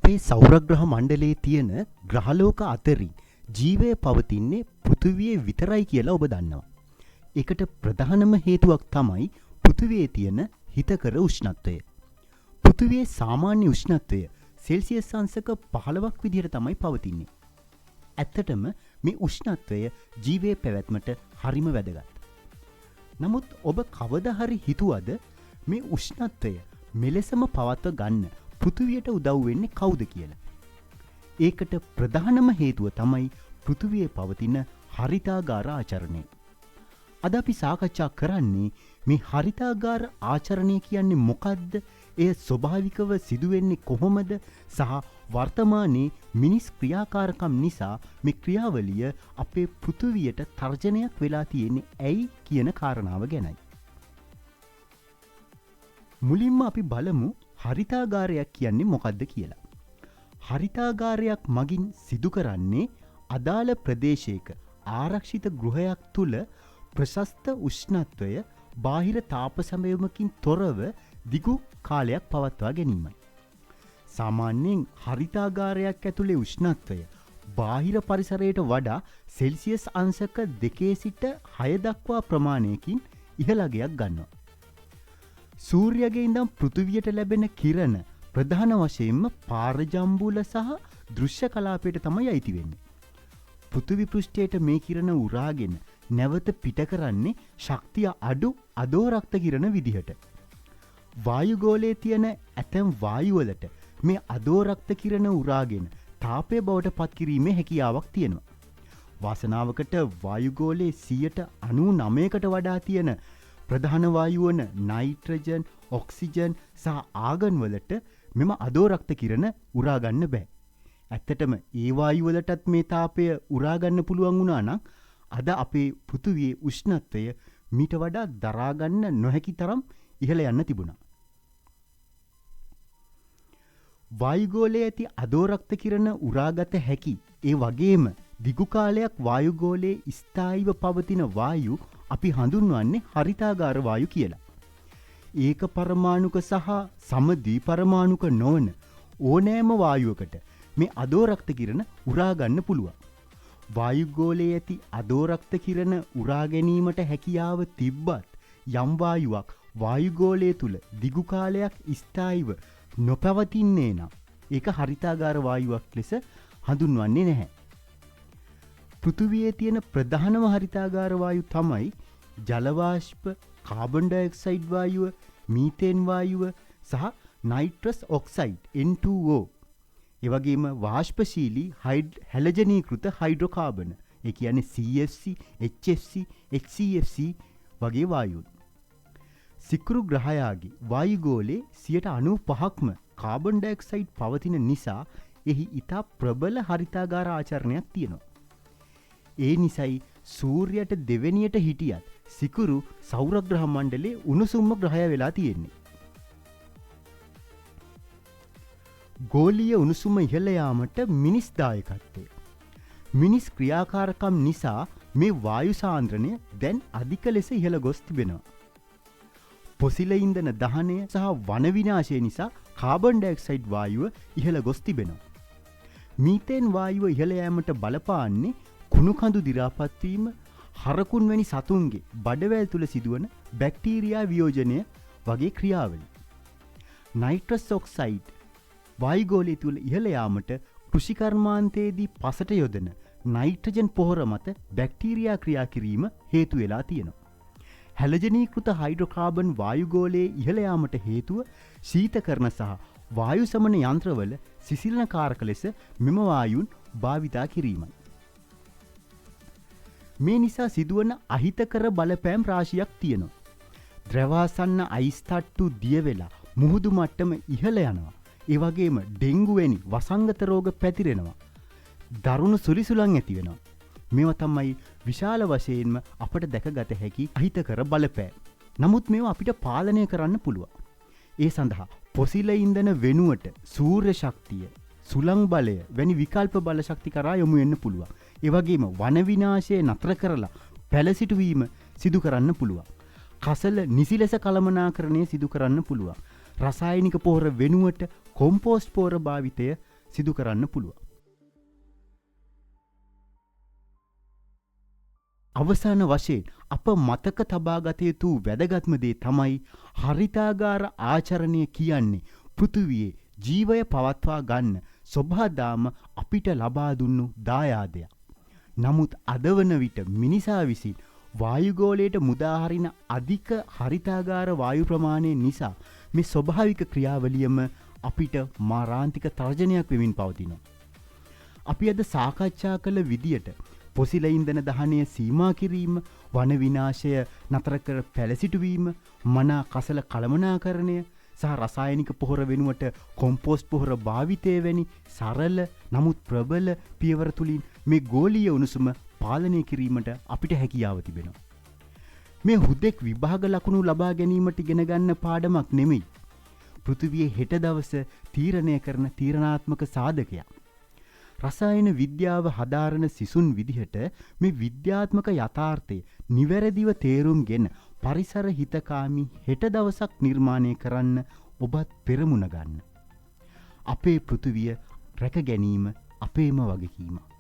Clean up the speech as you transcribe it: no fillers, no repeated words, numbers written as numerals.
අපේ සෞරග්‍රහ මණ්ඩලයේ තියෙන ග්‍රහලෝක අතරින් ජීවය පවතින්නේ පෘථිවියේ විතරයි කියලා ඔබ දන්නවා. ඒකට ප්‍රධානම හේතුවක් තමයි පෘථිවියේ තියෙන හිතකර උෂ්ණත්වය. පෘථිවියේ සාමාන්‍ය උෂ්ණත්වය සෙල්සියස් අංශක 15ක් විදිහට තමයි පවතින්නේ. ඇත්තටම මේ උෂ්ණත්වය ජීවයේ පැවැත්මට හරිම වැදගත්. නමුත් ඔබ කවදා හරි හිතුවද මේ උෂ්ණත්වය මෙලෙසම පවත්ව ගන්න පෘථිවියට උදව් වෙන්නේ කවුද කියලා? ඒකට ප්‍රධානම හේතුව තමයි පෘථිවියේ පවතින හරිතාගාර ආචරණය. අද අපි සාකච්ඡා කරන්නේ මේ හරිතාගාර ආචරණය කියන්නේ මොකක්ද? එය ස්වභාවිකව සිදුවෙන්නේ කොහොමද? සහ වර්තමානයේ මිනිස් ක්‍රියාකාරකම් නිසා මේ ක්‍රියාවලිය අපේ පෘථිවියට තර්ජනයක් වෙලා තියෙන්නේ ඇයි කියන කාරණාව ගැනයි. මුලින්ම අපි බලමු හරිතාගාරයක් කියන්නේ මොකක්ද කියලා. හරිතාගාරයක් මගින් සිදු කරන්නේ අදාළ ප්‍රදේශයක ආරක්ෂිත ගෘහයක් තුල ප්‍රශස්ත උෂ්ණත්වය බාහිර තාප සැපයීමකින් තොරව දිගු කාලයක් පවත්වා ගැනීමයි. සාමාන්‍යයෙන් හරිතාගාරයක් ඇතුලේ උෂ්ණත්වය බාහිර පරිසරයට වඩා සෙල්සියස් අංශක 2 සිට 6 දක්වා ප්‍රමාණයකින් ඉහළ අගයක් ගන්නවා. සූර්යගේ ඉඳන් පෘථිවියට ලැබෙන කිරණ ප්‍රධාන වශයෙන්ම පාරජම්බුල සහ දෘශ්‍ය කලාපයට තමයි අයිති වෙන්නේ. පෘථිවි පෘෂ්ඨයට මේ කිරණ උරාගෙන නැවත පිට කරන්නේ ශක්තිය අඩු අදෝරක්ත කිරණ විදිහට. වායුගෝලයේ තියෙන ඇතැම් වායුවලට මේ අදෝරක්ත කිරණ උරාගෙන තාපය බවට පත් කිරීමේ හැකියාවක් තියෙනවා. වාසනාවකට වායුගෝලයේ 99%කට වඩා තියෙන ප්‍රධාන වායු වන නයිට්‍රජන්, ඔක්සිජන් සහ ආගන් වලට මෙම අදෝරක්ත කිරණ උරා ගන්න බෑ. ඇත්තටම ඒ වායු වලටත් මේ තාපය උරා ගන්න පුළුවන් වුණා නම් අද අපේ පෘථිවියේ උෂ්ණත්වය මීට වඩා දරා ගන්න නොහැකි තරම් ඉහළ යන්න තිබුණා. වායුගෝලයේ ඇති අදෝරක්ත කිරණ උරාගත හැකි ඒ වගේම දිගු කාලයක් වායුගෝලයේ ස්ථායීව පවතින වායු අපි හඳුන්වන්නේ හරිතාගාර වායු කියලා. ඒක පරමාණුක සහ සමද්විපරමාණුක නොවන ඕනෑම වායුවකට මේ අදෝරක්ත කිරණ උරා ගන්න පුළුවන්. වායුගෝලයේ ඇති අදෝරක්ත කිරණ උරා ගැනීමට හැකියාව තිබ්බත් යම් වායුවක් වායුගෝලයේ තුල දිගු කාලයක් ස්ථායීව නොපවතින්නේ නම් ඒක හරිතාගාර වායුවක් ලෙස හඳුන්වන්නේ නැහැ. පෘථිවියේ තියෙන ප්‍රධානම හරිතාගාර වායු තමයි ජල වාෂ්ප, කාබන් ඩයොක්සයිඩ් වායුව, මීතේන් වායුව සහ නයිට්‍රස් ඔක්සයිඩ් N2O. ඒ වගේම වාෂ්පශීලී හැලජනීකృత හයිඩ්‍රෝකාබන, ඒ කියන්නේ CFC, HFC, HCFC වගේ වායුන්. සිකුරු ග්‍රහයාගේ වායුගෝලයේ 95%ක්ම කාබන් ඩයොක්සයිඩ් පවතින නිසා එහි ඉතා ප්‍රබල හරිතාගාර ආචරණයක් තියෙනවා. ඒ නිසයි සූර්යයට දෙවෙනියට හිටියත් සිකුරු සෞරග්‍රහ මණ්ඩලයේ උණුසුම්ම ග්‍රහය වෙලා තියෙන්නේ. ගෝලීය උණුසුම ඉහළ යාමට මිනිස් දායකත්වය. මිනිස් ක්‍රියාකාරකම් නිසා මේ වායු සාන්ද්‍රණය දැන් අධික ලෙස ඉහළ ගොස් තිබෙනවා. පොසිල ඉන්ධන දහනය සහ වන විනාශය නිසා කාබන් ඩයොක්සයිඩ් වායුව ඉහළ ගොස් තිබෙනවා. මීතේන් වායුව ඉහළ යෑමට බලපාන්නේ කුණු කඳු දි รา පත් වීම, හරකුන් වැනි සතුන්ගේ බඩවැල් තුල සිදුවන බැක්ටීරියා වියෝජනය වගේ ක්‍රියාවලි. නයිට්‍රස් ඔක්සයිඩ් වායුගෝලයේ තුල ඉහළ යාමට කෘෂිකර්මාන්තයේදී පසට යොදන නයිට්‍රජන් පොහොර මත බැක්ටීරියා ක්‍රියා කිරීම හේතු වෙලා තියෙනවා. හැලජනීකృత හයිඩ්‍රෝකාබන් වායුගෝලයේ ඉහළ යාමට හේතුව ශීතකරණ සහ වායු සමන යන්ත්‍රවල සිසිලනකාරක ලෙස මෙම වායුන් භාවිතා කිරීමයි. මේ නිසා සිදුවන අහිතකර බලපෑම් රාශියක් තියෙනවා. ද්‍රවාසන්න අයිස් තට්ටු දිය වෙලා මුහුදු මට්ටම ඉහළ යනවා. ඒ වගේම ඩෙන්ගු වැනි වසංගත රෝග පැතිරෙනවා. දරුණු සුලිසුලන් ඇති වෙනවා. මේවා තමයි විශාල වශයෙන්ම අපට දැකගත හැකි අහිතකර බලපෑම්. නමුත් මේවා අපිට පාලනය කරන්න පුළුවන්. ඒ සඳහා පොසිල ඉන්ධන වෙනුවට සූර්ය ශක්තිය, සුළං බලය වැනි විකල්ප බල ශක්ති කරා යොමු වෙන්න පුළුවන්. ඒ වගේම වන විනාශය නතර කරලා පැලසිටුවීම සිදු කරන්න පුළුවන්. කසල නිසි ලෙස කළමනාකරණය සිදු කරන්න පුළුවන්. රසායනික පොහොර වෙනුවට කොම්පෝස්ට් පොහොර භාවිතය සිදු කරන්න පුළුවන්. අවසාන වශයෙන් අප මතක තබා ගත යුතු වැදගත්ම දේ තමයි හරිතාගාර ආචරණය කියන්නේ පෘථිවියේ ජීවය පවත්වා ගන්න සොබාදාම අපිට ලබා දුන්නු දායාදයක්. නමුත් අද වන විට මිනිසා විසින් වායුගෝලයට මුදාහරින අධික හරිතාගාර වායු ප්‍රමාණය නිසා මේ ස්වභාවික ක්‍රියාවලියම අපිට මාරාන්තික තර්ජනයක් වෙමින් පවතිනවා. අපි අද සාකච්ඡා කළ විදියට පොසිල ඉන්ධන දහනය සීමා කිරීම, වන විනාශය නතර කර පැලසිටුවීම, මනා කසල කළමනාකරණය සහ රසායනික පොහොර වෙනුවට කොම්පෝස්ට් පොහොර භාවිතය වැනි සරල නමුත් ප්‍රබල පියවර තුලින් මේ ගෝලීය උණුසුම පාලනය කිරීමට අපිට හැකියාව තිබෙනවා. මේ හුදෙක් විභාග ලකුණු ලබා ගැනීමට ඉගෙන ගන්න පාඩමක් නෙමෙයි. පෘථිවියේ හෙට දවස තීරණය කරන තීරණාත්මක සාධකයක්. රසායන විද්‍යාව හදාරන සිසුන් විදිහට මේ විද්‍යාත්මක යථාර්ථය නිවැරදිව තේරුම්ගෙන පරිසර හිතකාමී හෙට දවසක් නිර්මාණය කරන්න ඔබත් පෙරමුණ ගන්න. අපේ පෘථිවිය රැක ගැනීම අපේම වගකීමක්.